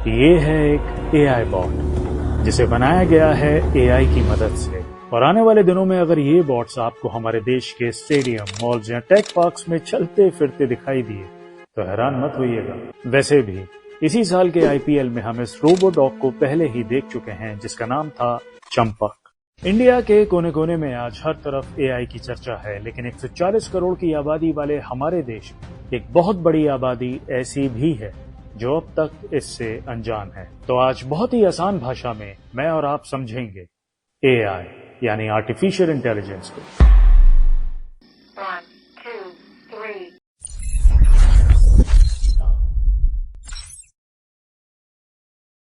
ये है एक एआई बॉट जिसे बनाया गया है एआई की मदद से। और आने वाले दिनों में अगर ये बॉट्स आपको हमारे देश के स्टेडियम, मॉल्स या टेक पार्क्स में चलते फिरते दिखाई दिए तो हैरान मत होइएगा। वैसे भी इसी साल के आईपीएल में हम इस रोबो डॉग को पहले ही देख चुके हैं जिसका नाम था चंपक। इंडिया के कोने कोने में आज हर तरफ एआई की चर्चा है, लेकिन 140 करोड़ की आबादी वाले हमारे देश में एक बहुत बड़ी आबादी ऐसी भी है जो अब तक इससे अनजान है। तो आज बहुत ही आसान भाषा में मैं और आप समझेंगे एआई यानी आर्टिफिशियल इंटेलिजेंस को। 1, 2, 3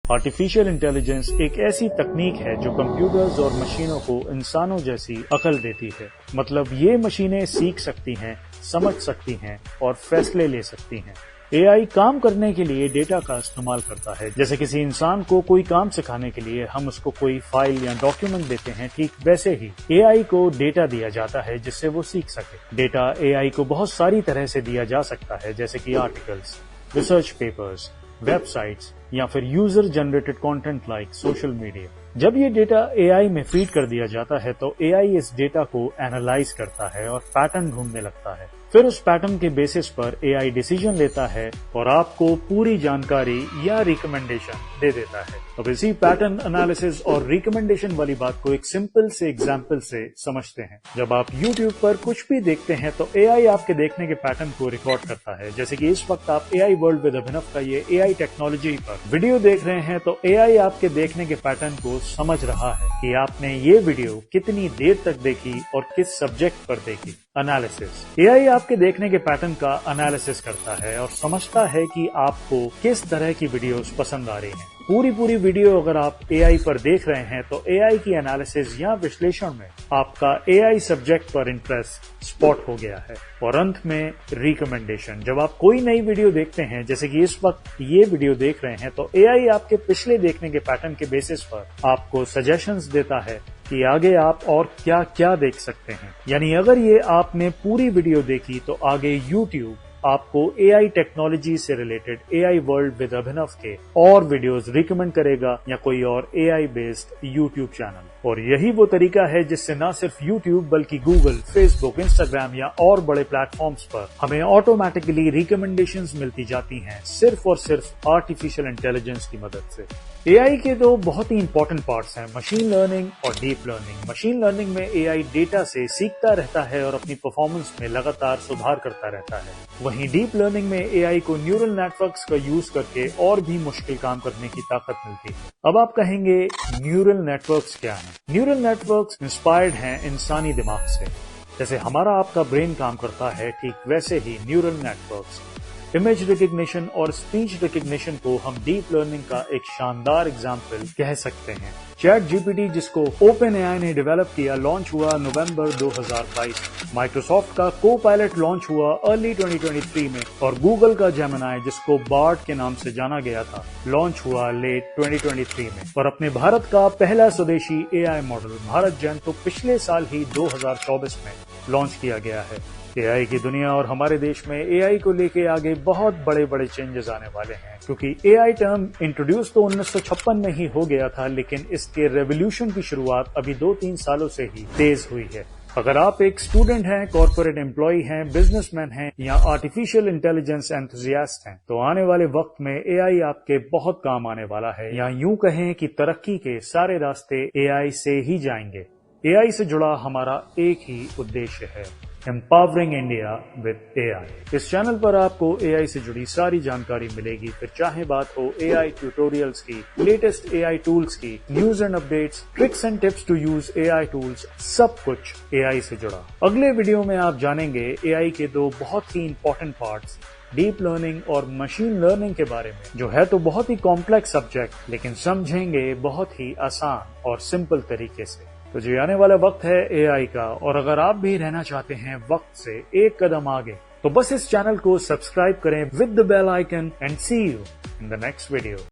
आर्टिफिशियल इंटेलिजेंस एक ऐसी तकनीक है जो कंप्यूटर्स और मशीनों को इंसानों जैसी अकल देती है। मतलब ये मशीनें सीख सकती हैं, समझ सकती हैं और फैसले ले सकती हैं। एआई काम करने के लिए डेटा का इस्तेमाल करता है। जैसे किसी इंसान को कोई काम सिखाने के लिए हम उसको कोई फाइल या डॉक्यूमेंट देते हैं, ठीक वैसे ही एआई को डेटा दिया जाता है जिससे वो सीख सके। डेटा एआई को बहुत सारी तरह से दिया जा सकता है, जैसे कि आर्टिकल्स, रिसर्च पेपर्स, वेबसाइट्स या फिर user generated content like social media. जब ये डेटा एआई में फीड कर दिया जाता है तो एआई इस डेटा को एनालाइज करता है और पैटर्न ढूंढने लगता है। फिर उस पैटर्न के बेसिस पर एआई डिसीजन लेता है और आपको पूरी जानकारी या रिकमेंडेशन दे देता है। अब इसी पैटर्न एनालिसिस और रिकमेंडेशन वाली बात को एक सिंपल से एग्जाम्पल से समझते हैं। जब आप YouTube पर कुछ भी देखते हैं तो एआई आपके देखने के पैटर्न को रिकॉर्ड करता है। जैसे कि इस वक्त आप एआई वर्ल्ड विद अभिनव का ये एआई टेक्नोलॉजी पर वीडियो देख रहे हैं तो एआई आपके देखने के पैटर्न को समझ रहा है कि आपने ये वीडियो कितनी देर तक देखी और किस सब्जेक्ट पर देखी। एनालिसिस एआई आपके देखने के पैटर्न का एनालिसिस करता है और समझता है कि आपको किस तरह की वीडियोस पसंद आ रही हैं। पूरी वीडियो अगर आप एआई पर देख रहे हैं तो एआई की एनालिसिस या विश्लेषण में आपका एआई सब्जेक्ट पर इंटरेस्ट स्पॉट हो गया है। और अंत में रिकमेंडेशन, जब आप कोई नई वीडियो देखते हैं, जैसे कि इस वक्त ये वीडियो देख रहे हैं, तो एआई आपके पिछले देखने के पैटर्न के बेसिस पर आपको सजेशंस देता है कि आगे आप और क्या क्या देख सकते हैं। यानी अगर ये आपने पूरी वीडियो देखी तो आगे YouTube आपको एआई टेक्नोलॉजी से रिलेटेड एआई वर्ल्ड विद अभिनव के और वीडियोस रिकमेंड करेगा या कोई और एआई बेस्ड यूट्यूब चैनल। और यही वो तरीका है जिससे न सिर्फ यूट्यूब बल्कि गूगल, फेसबुक, इंस्टाग्राम या और बड़े प्लेटफॉर्म्स पर हमें ऑटोमेटिकली रिकमेंडेशंस मिलती जाती हैं, सिर्फ और सिर्फ आर्टिफिशियल इंटेलिजेंस की मदद से। एआई के दो बहुत ही इंपॉर्टेंट पार्ट्स हैं, मशीन लर्निंग और डीप लर्निंग। मशीन लर्निंग में एआई डेटा से सीखता रहता है और अपनी परफॉर्मेंस में लगातार सुधार करता रहता है। वहीं डीप लर्निंग में एआई को न्यूरल नेटवर्क्स का यूज करके और भी मुश्किल काम करने की ताकत मिलती है। अब आप कहेंगे न्यूरल नेटवर्क्स क्या हैं? न्यूरल नेटवर्क्स इंस्पायर्ड हैं इंसानी दिमाग से। जैसे हमारा आपका ब्रेन काम करता है, ठीक वैसे ही न्यूरल नेटवर्क्स इमेज रिकग्निशन और स्पीच रिकग्निशन को हम डीप लर्निंग का एक शानदार एग्जाम्पल कह सकते हैं। चैट जीपीटी, जिसको ओपन एआई ने डेवलप किया, लॉन्च हुआ नवंबर 2022। माइक्रोसॉफ्ट का को पायलट लॉन्च हुआ अर्ली 2023 में और गूगल का जेमिनी, जिसको बार्ड के नाम से जाना गया था, लॉन्च हुआ लेट 2023 में। और अपने भारत का पहला स्वदेशी एआई मॉडल भारत जेन तो पिछले साल ही 2024 में लॉन्च किया गया है। एआई की दुनिया और हमारे देश में एआई को लेके आगे बहुत बड़े बड़े चेंजेस आने वाले हैं, क्योंकि एआई टर्म इंट्रोड्यूस तो 1956 में ही हो गया था, लेकिन इसके रेवोल्यूशन की शुरुआत अभी 2-3 सालों से ही तेज हुई है। अगर आप एक स्टूडेंट हैं, कॉर्पोरेट एम्प्लॉय हैं, बिजनेसमैन हैं या आर्टिफिशियल इंटेलिजेंस एंथुसियास्ट हैं, तो आने वाले वक्त में एआई आपके बहुत काम आने वाला है। या यूं कहें कि तरक्की के सारे रास्ते एआई से ही जाएंगे। एआई से जुड़ा हमारा एक ही उद्देश्य है, एम्पावरिंग इंडिया विद एआई। इस चैनल पर आपको एआई से जुड़ी सारी जानकारी मिलेगी, फिर चाहे बात हो एआई ट्यूटोरियल्स की, लेटेस्ट एआई टूल्स की, news and updates, tricks and tips to use AI tools, सब कुछ एआई से जुड़ा। अगले वीडियो में आप जानेंगे एआई के दो बहुत ही इंपॉर्टेंट पार्ट्स, डीप लर्निंग और मशीन लर्निंग के बारे में, जो है तो बहुत ही कॉम्प्लेक्स सब्जेक्ट, लेकिन समझेंगे बहुत ही आसान और सिंपल तरीके से। तो जो आने वाला वक्त है एआई का, और अगर आप भी रहना चाहते हैं वक्त से एक कदम आगे, तो बस इस चैनल को सब्सक्राइब करें with the bell icon and see you in the next video.